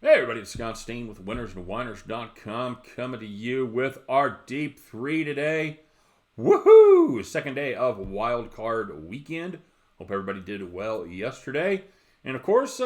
Hey everybody, it's Scott Steen with winnersandwhiners.com coming to you with our Deep 3 today. Woohoo! Second day of Wild Card weekend. Hope everybody did well yesterday. And of course, we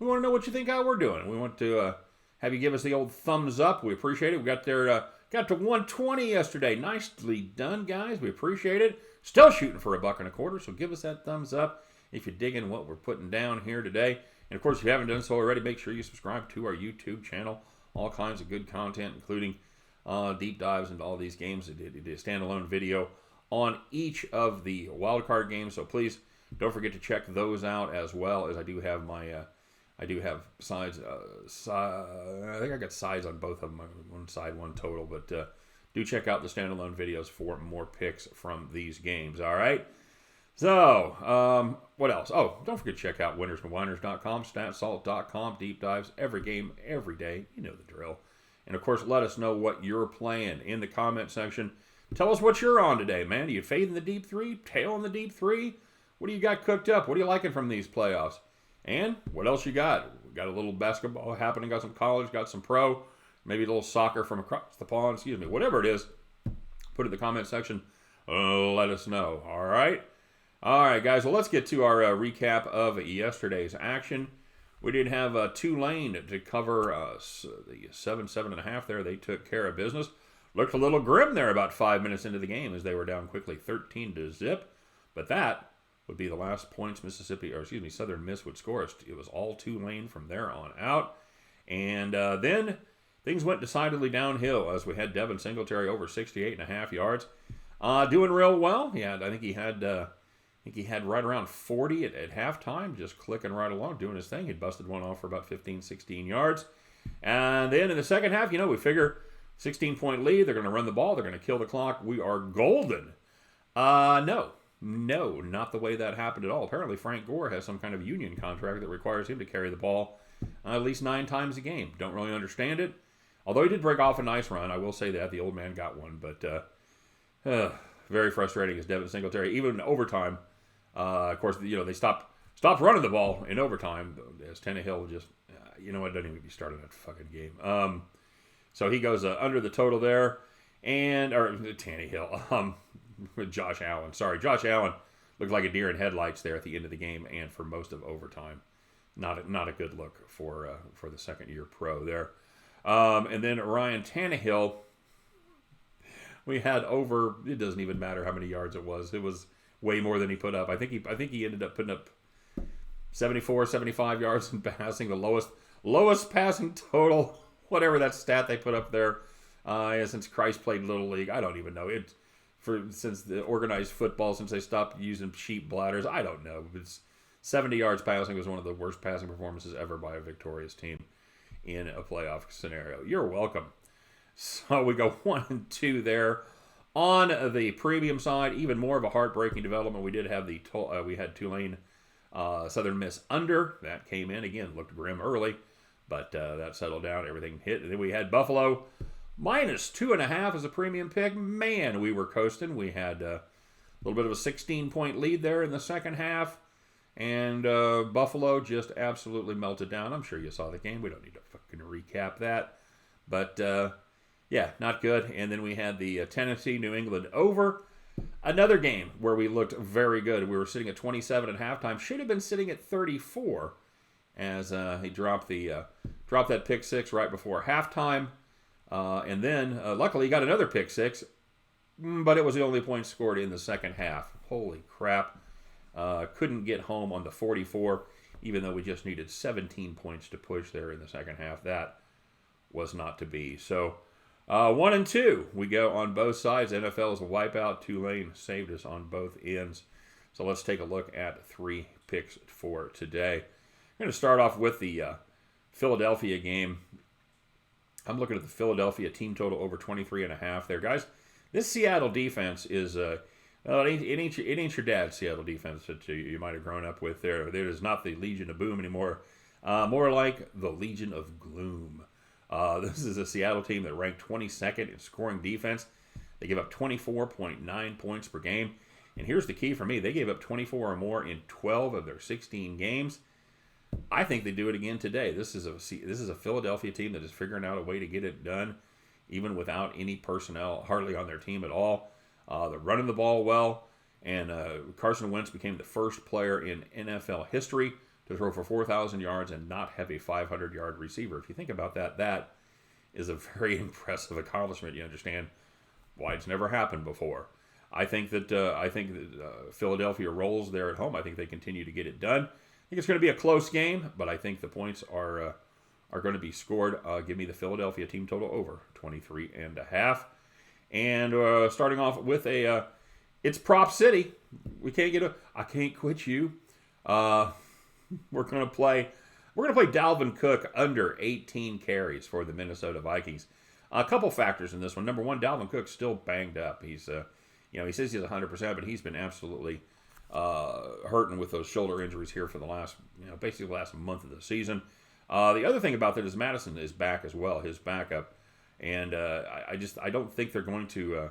want to know what you think how we're doing. We want to have you give us the old thumbs up. We appreciate it. We got there, got to 120 yesterday. Nicely done, guys. We appreciate it. Still shooting for $1.25, so give us that thumbs up if you're digging what we're putting down here today. And of course, if you haven't done so already, make sure you subscribe to our YouTube channel. All kinds of good content, including deep dives into all these games. It did a standalone video on each of the wildcard games. So please don't forget to check those out, as well as I do have my I do have sides. I think I got sides on both of them. One side, one total. But do check out the standalone videos for more picks from these games. All right. So, what else? Oh, don't forget to check out winnersandwhiners.com, statsalt.com, deep dives, every game, every day. You know the drill. And, of course, let us know what you're playing in the comment section. Tell us what you're on today, man. Are you fading the Deep 3? Tailing the Deep 3? What do you got cooked up? What are you liking from these playoffs? And what else you got? We got a little basketball happening, got some college, got some pro, maybe a little soccer from across the pond, whatever it is. Put it in the comment section. Let us know, all right? All right, guys, well, let's get to our recap of yesterday's action. We did have Tulane to cover the 7.5 there. They took care of business. Looked a little grim there about 5 minutes into the game as they were down quickly 13-0. But that would be the last points Southern Miss would score. It was all Tulane from there on out. And then things went decidedly downhill as we had Devin Singletary over 68.5 yards. Doing real well. I think he had right around 40 at halftime, just clicking right along, doing his thing. He busted one off for about 15, 16 yards. And then in the second half, we figure 16-point lead. They're going to run the ball. They're going to kill the clock. We are golden. No, not the way that happened at all. Apparently, Frank Gore has some kind of union contract that requires him to carry the ball at least 9 times a game. Don't really understand it. Although he did break off a nice run. I will say that. The old man got one. But very frustrating as Devin Singletary, even in overtime. Of course, they stopped running the ball in overtime as Tannehill just, doesn't even get started that fucking game. So he goes under the total there, or Tannehill, Josh Allen. Sorry, Josh Allen looked like a deer in headlights there at the end of the game and for most of overtime. Not a good look for the second-year pro there. And then Ryan Tannehill, we had over. It doesn't even matter how many yards it was. It was way more than he put up. I think he ended up putting up 74, 75 yards in passing, the lowest passing total, whatever that stat they put up there. Since Christ played Little League, I don't even know it. Since the organized football, since they stopped using sheep bladders, I don't know. It's 70 yards passing was one of the worst passing performances ever by a victorious team in a playoff scenario. You're welcome. So we go 1-2 there. On the premium side, even more of a heartbreaking development. We did have we had Tulane Southern Miss under. That came in. Again, looked grim early, but that settled down. Everything hit. And then we had Buffalo -2.5 as a premium pick. Man, we were coasting. We had a little bit of a 16-point lead there in the second half. And Buffalo just absolutely melted down. I'm sure you saw the game. We don't need to fucking recap that. But yeah, not good. And then we had the Tennessee, New England over. Another game where we looked very good. We were sitting at 27 at halftime. Should have been sitting at 34 as he dropped that pick six right before halftime. And then, luckily, he got another pick six. But it was the only point scored in the second half. Holy crap. Couldn't get home on the 44, even though we just needed 17 points to push there in the second half. That was not to be. So 1-2 we go on both sides. NFL's a wipeout. Tulane saved us on both ends. So let's take a look at 3 picks for today. I'm going to start off with the Philadelphia game. I'm looking at the Philadelphia team total over 23.5 there, guys. This Seattle defense is it ain't your dad's Seattle defense that you might have grown up with there. It is not the Legion of Boom anymore. More like the Legion of Gloom. This is a Seattle team that ranked 22nd in scoring defense. They give up 24.9 points per game. And here's the key for me. They gave up 24 or more in 12 of their 16 games. I think they do it again today. This is a Philadelphia team that is figuring out a way to get it done, even without any personnel hardly on their team at all. They're running the ball well, and Carson Wentz became the first player in NFL history to throw for 4,000 yards and not have a 500-yard receiver. If you think about that, that is a very impressive accomplishment. You understand why it's never happened before. I think that Philadelphia rolls there at home. I think they continue to get it done. I think it's going to be a close game, but I think the points are going to be scored. Give me the Philadelphia team total over 23.5. And starting off with it's Prop City. I can't quit you. We're going to play Dalvin Cook under 18 carries for the Minnesota Vikings. A couple factors in this one. Number one, Dalvin Cook's still banged up. He's he says he's 100%, but he's been absolutely hurting with those shoulder injuries here for the last, basically the last month of the season. The other thing about that is Madison is back as well, his backup, and I don't think they're going to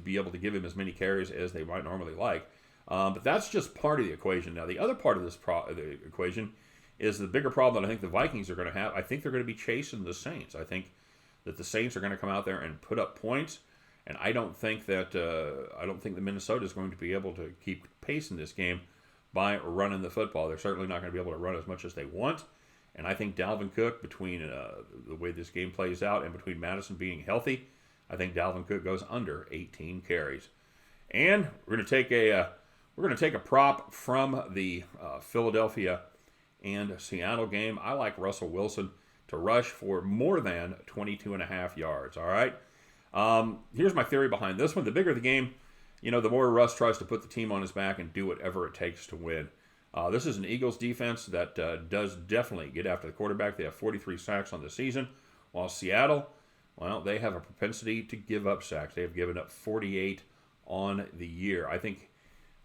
be able to give him as many carries as they might normally like. But that's just part of the equation. Now, the other part of the equation is the bigger problem that I think the Vikings are going to have. I think they're going to be chasing the Saints. I think that the Saints are going to come out there and put up points. And I don't think that Minnesota is going to be able to keep pace in this game by running the football. They're certainly not going to be able to run as much as they want. And I think Dalvin Cook, between the way this game plays out and between Madison being healthy, I think Dalvin Cook goes under 18 carries. And we're going to take a prop from the Philadelphia and Seattle game. I like Russell Wilson to rush for more than 22.5 yards. All right. Here's my theory behind this one. The bigger the game, the more Russ tries to put the team on his back and do whatever it takes to win. This is an Eagles defense that does definitely get after the quarterback. They have 43 sacks on the season, while Seattle, well, they have a propensity to give up sacks. They have given up 48 on the year. I think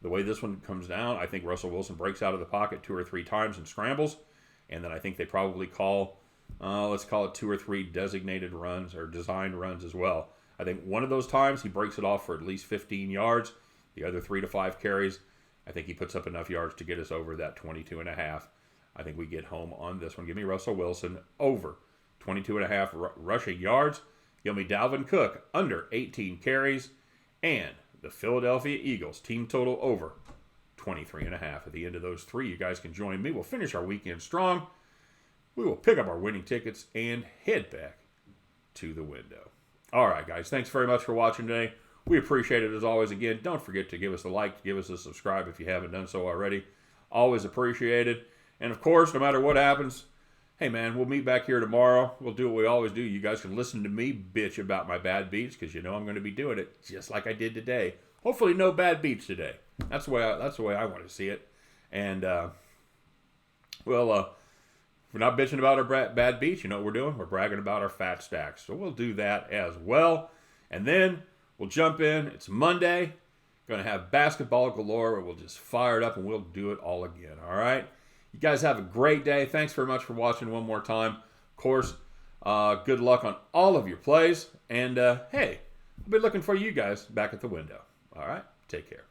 the way this one comes down, I think Russell Wilson breaks out of the pocket 2 or 3 times and scrambles, and then I think they probably call, let's call it 2 or 3 designated runs or designed runs as well. I think one of those times he breaks it off for at least 15 yards. The other 3 to 5 carries, I think he puts up enough yards to get us over that 22.5. I think we get home on this one. Give me Russell Wilson over 22.5 rushing yards. Give me Dalvin Cook under 18 carries. And the Philadelphia Eagles team total over 23.5. At the end of those 3, you guys can join me. We'll finish our weekend strong. We will pick up our winning tickets and head back to the window. All right, guys. Thanks very much for watching today. We appreciate it as always. Again, don't forget to give us a like, give us a subscribe if you haven't done so already. Always appreciated. And of course, no matter what happens, hey man, we'll meet back here tomorrow. We'll do what we always do. You guys can listen to me bitch about my bad beats because I'm going to be doing it just like I did today. Hopefully, no bad beats today. That's the way I want to see it. And we're not bitching about our bad beats. You know what we're doing? We're bragging about our fat stacks. So we'll do that as well. And then we'll jump in. It's Monday. Going to have basketball galore. We'll just fire it up and we'll do it all again. All right? You guys have a great day. Thanks very much for watching one more time. Of course, good luck on all of your plays. And, hey, I'll be looking for you guys back at the window. All right? Take care.